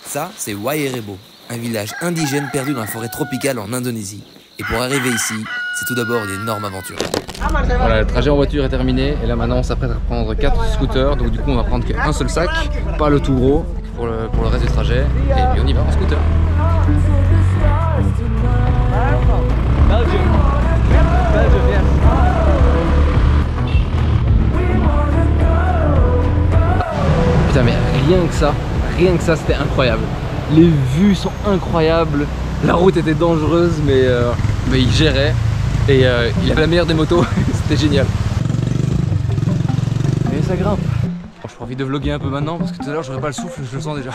Ça, c'est Wairebo, un village indigène perdu dans la forêt tropicale en Indonésie. Et pour arriver ici, c'est tout d'abord une énorme aventure. Voilà, le trajet en voiture est terminé et là maintenant on s'apprête à prendre 4 scooters, donc du coup on va prendre qu'un seul sac, pas le tout gros pour le reste du trajet, et puis on y va en scooter. Putain mais rien que ça c'était incroyable. Les vues sont incroyables, la route était dangereuse mais il gérait et il avait la meilleure des motos, c'était génial. Et ça grimpe. Bon, j'ai envie de vlogger un peu maintenant parce que tout à l'heure j'aurais pas le souffle, je le sens déjà.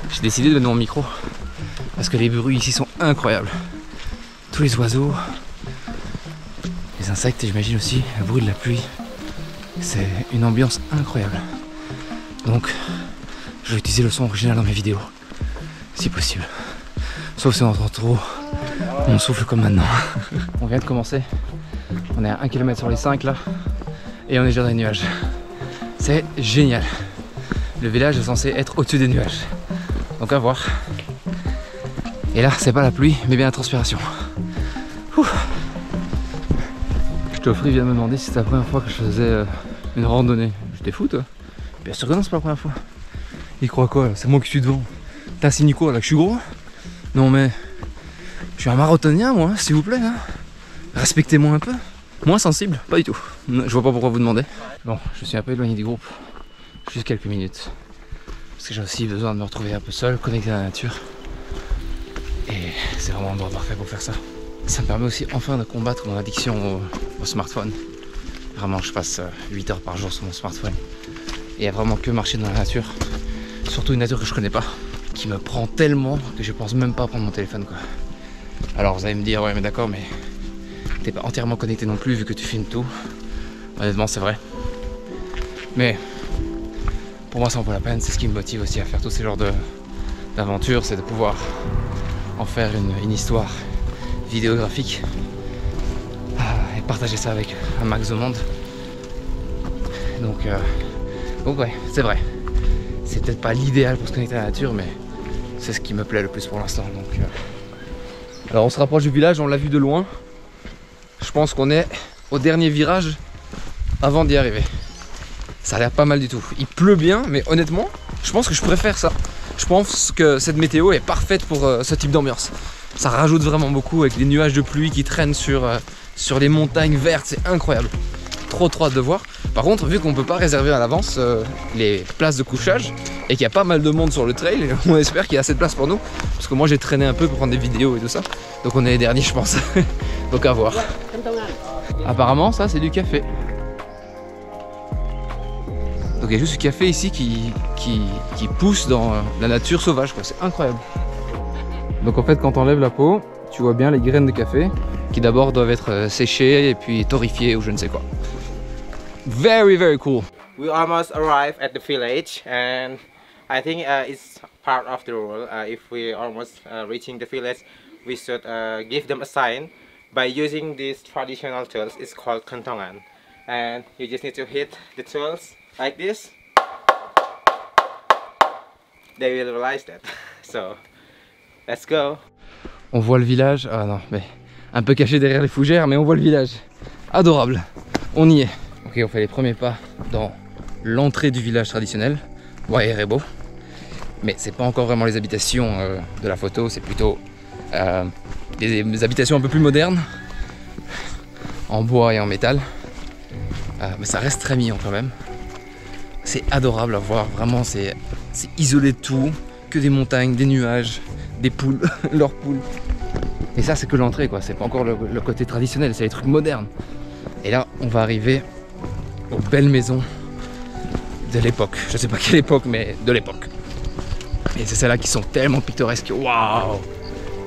J'ai décidé de mettre mon micro parce que les bruits ici sont incroyables. Tous les oiseaux, les insectes et j'imagine aussi le bruit de la pluie. C'est une ambiance incroyable. Donc je vais utiliser le son original dans mes vidéos, si possible. Sauf si on entend trop mon souffle comme maintenant. On vient de commencer, on est à 1 km sur les 5 là, et on est déjà dans les nuages. C'est génial. Le village est censé être au-dessus des nuages. Donc à voir. Et là, c'est pas la pluie, mais bien la transpiration. Je te offre, il vient de me demander si c'était la première fois que je faisais une randonnée. J'étais fou toi? Bien sûr que non, c'est pas la première fois. Il croit quoi? C'est moi qui suis devant. T'insignes quoi là? Que je suis gros? Non mais je suis un marathonien moi, s'il vous plaît. Hein. Respectez-moi un peu. Moins sensible? Pas du tout. Je vois pas pourquoi vous demandez. Bon, je suis un peu éloigné du groupe. Juste quelques minutes. Parce que j'ai aussi besoin de me retrouver un peu seul, connecté à la nature. Et c'est vraiment l'endroit parfait pour faire ça. Ça me permet aussi enfin de combattre mon addiction au smartphone. Vraiment, je passe 8 heures par jour sur mon smartphone. Et il n'y a vraiment que marcher dans la nature. Surtout une nature que je connais pas. Qui me prend tellement que je pense même pas à prendre mon téléphone quoi. Alors vous allez me dire ouais mais d'accord mais t'es pas entièrement connecté non plus vu que tu filmes tout. Honnêtement c'est vrai. Mais pour moi ça en vaut la peine, c'est ce qui me motive aussi à faire tous ces genres d'aventures, c'est de pouvoir en faire une histoire vidéographique et partager ça avec un max de monde. Donc ouais c'est vrai. C'est peut-être pas l'idéal pour se connecter à la nature mais c'est ce qui me plaît le plus pour l'instant. Donc, alors on se rapproche du village, on l'a vu de loin. Je pense qu'on est au dernier virage avant d'y arriver. Ça a l'air pas mal du tout. Il pleut bien, mais honnêtement, je pense que je préfère ça. Je pense que cette météo est parfaite pour ce type d'ambiance. Ça rajoute vraiment beaucoup avec les nuages de pluie qui traînent sur les montagnes vertes, c'est incroyable. Trop hâte de voir. Par contre, vu qu'on peut pas réserver à l'avance les places de couchage et qu'il y a pas mal de monde sur le trail, on espère qu'il y a assez de place pour nous. Parce que moi j'ai traîné un peu pour prendre des vidéos et tout ça. Donc on est les derniers je pense. Donc à voir. Apparemment ça c'est du café. Donc il y a juste du café ici qui pousse dans la nature sauvage quoi. C'est incroyable. Donc en fait quand on enlève la peau, tu vois bien les graines de café qui d'abord doivent être séchées et puis torréfiées ou je ne sais quoi. Very very cool. We almost arrived at the village and I think it's part of the rule. If we almost reaching the village, we should give them a sign by using these traditional tools. It's called kentongan, and you just need to hit the tools like this. They will realize that. So let's go. On voit le village. Ah non, mais un peu caché derrière les fougères, mais on voit le village. Adorable. On y est. Ok, on fait les premiers pas dans l'entrée du village traditionnel, Wairebo. Mais c'est pas encore vraiment les habitations de la photo, c'est plutôt des habitations un peu plus modernes, en bois et en métal. Mais ça reste très mignon quand même. C'est adorable à voir, vraiment c'est isolé de tout, que des montagnes, des nuages, des poules, leurs poules. Et ça c'est que l'entrée quoi, c'est pas encore le côté traditionnel, c'est les trucs modernes. Et là on va arriver aux belles maisons de l'époque. Je sais pas quelle époque, mais de l'époque. Et c'est celles-là qui sont tellement pittoresques. Waouh!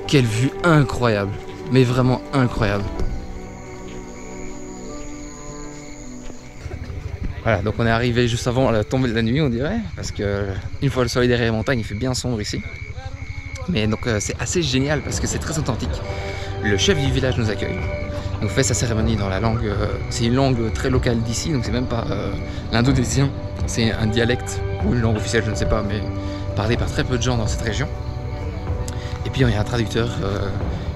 Quelle vue incroyable! Mais vraiment incroyable. Voilà, donc on est arrivé juste avant la tombée de la nuit, on dirait. Parce que une fois le soleil derrière les montagnes, il fait bien sombre ici. Mais donc c'est assez génial parce que c'est très authentique. Le chef du village nous accueille. nous fait sa cérémonie dans la langue, c'est une langue très locale d'ici, donc c'est même pas l'indonésien, c'est un dialecte ou une langue officielle, je ne sais pas, mais parlé par très peu de gens dans cette région. Et puis il y a un traducteur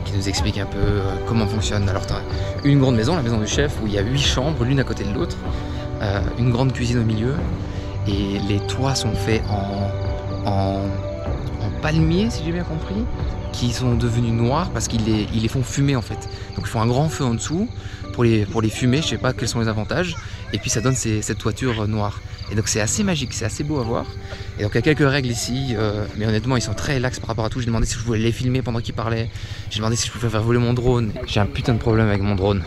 qui nous explique un peu comment fonctionne. Alors tu as une grande maison, la maison du chef, où il y a 8 chambres, l'une à côté de l'autre, une grande cuisine au milieu, et les toits sont faits en palmiers, si j'ai bien compris, qui sont devenus noirs parce qu'ils les font fumer en fait. Donc ils font un grand feu en dessous pour les fumer, je sais pas quels sont les avantages, et puis ça donne cette toiture noire. Et donc c'est assez magique, c'est assez beau à voir. Et donc il y a quelques règles ici, mais honnêtement ils sont très lax par rapport à tout. J'ai demandé si je pouvais les filmer pendant qu'ils parlaient, j'ai demandé si je pouvais faire voler mon drone. J'ai un putain de problème avec mon drone.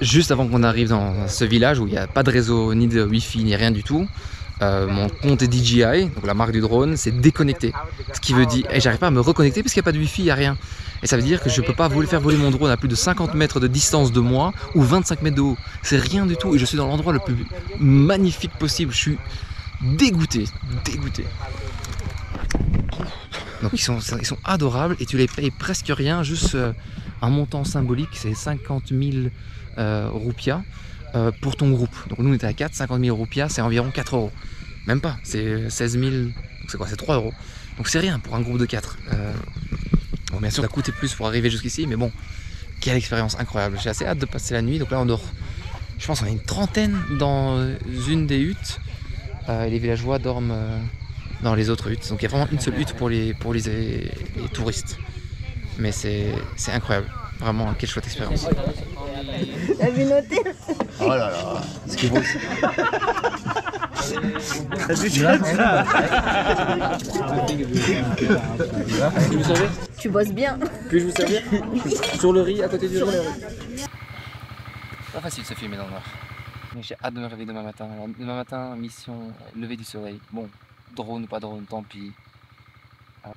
Juste avant qu'on arrive dans ce village où il n'y a pas de réseau, ni de wifi, ni rien du tout, mon compte DJI, donc la marque du drone, c'est déconnecté. Ce qui veut dire, et j'arrive pas à me reconnecter parce qu'il n'y a pas de wifi, il n'y a rien. Et ça veut dire que je peux pas faire voler mon drone à plus de 50 mètres de distance de moi ou 25 mètres de haut. C'est rien du tout et je suis dans l'endroit le plus magnifique possible. Je suis dégoûté. Donc ils sont adorables et tu les payes presque rien, juste un montant symbolique, c'est 50 000 roupias pour ton groupe. Donc nous on était à 4, 50 000 roupias, c'est environ 4 euros. Même pas, c'est 16 000, donc c'est quoi, c'est 3 euros. Donc c'est rien pour un groupe de 4. Bon, bien sûr ça a coûté plus pour arriver jusqu'ici, mais bon, quelle expérience incroyable. J'ai assez hâte de passer la nuit, donc là on dort, je pense on est une trentaine dans une des huttes. Les villageois dorment dans les autres huttes, donc il y a vraiment une seule hutte pour les touristes. Mais c'est incroyable, vraiment quelle chouette expérience. T'as vu noter? Oh là là, ce qui est beau. Puis vous savez, Tu bosses bien. puis-je vous servir sur le riz à côté du riz. Pas facile de se filmer dans le noir. Mais j'ai hâte de me réveiller demain matin. Alors, demain matin, mission lever du soleil. Bon, drone ou pas drone, tant pis.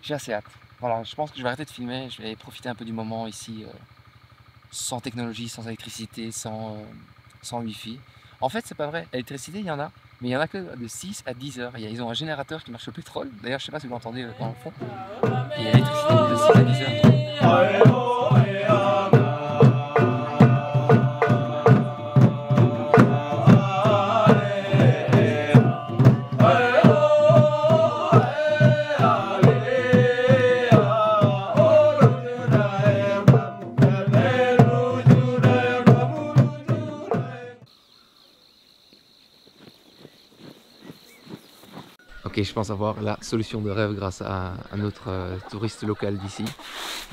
J'ai assez hâte. Voilà, je pense que je vais arrêter de filmer. Je vais profiter un peu du moment ici, sans technologie, sans électricité, sans wifi. En fait, c'est pas vrai. L'électricité, il y en a. Mais il y en a que de 6 à 10 heures. Ils ont un générateur qui marche au pétrole. D'ailleurs, je sais pas si vous l'entendez dans le fond. Et il y a l'électricité de 6 à 10 heures. Ok, je pense avoir la solution de rêve grâce à un autre touriste local d'ici.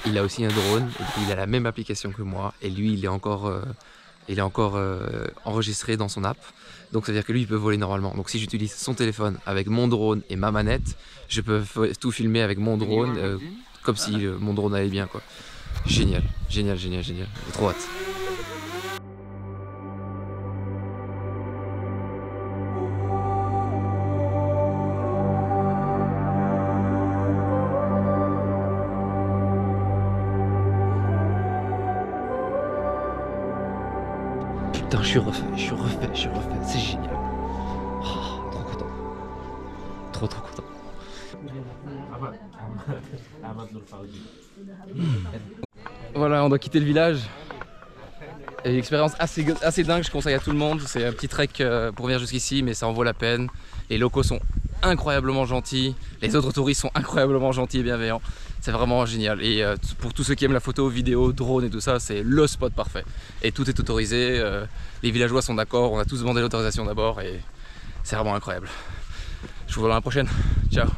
Il a aussi un drone, et puis il a la même application que moi, et lui il est encore enregistré dans son app. Donc ça veut dire que lui il peut voler normalement. Donc si j'utilise son téléphone avec mon drone et ma manette, je peux tout filmer avec mon drone, comme si mon drone allait bien quoi. Génial, génial, génial, génial. J'ai trop hâte. Putain, je suis refait, c'est génial. Oh, trop content. Trop content. Voilà, on doit quitter le village. Une expérience assez dingue, je conseille à tout le monde. C'est un petit trek pour venir jusqu'ici, mais ça en vaut la peine. Les locaux sont incroyablement gentils, les autres touristes sont incroyablement gentils et bienveillants. C'est vraiment génial. Et pour tous ceux qui aiment la photo, vidéo, drone et tout ça, c'est le spot parfait. Et tout est autorisé, les villageois sont d'accord, on a tous demandé l'autorisation d'abord et c'est vraiment incroyable. Je vous vois dans la prochaine. Ciao.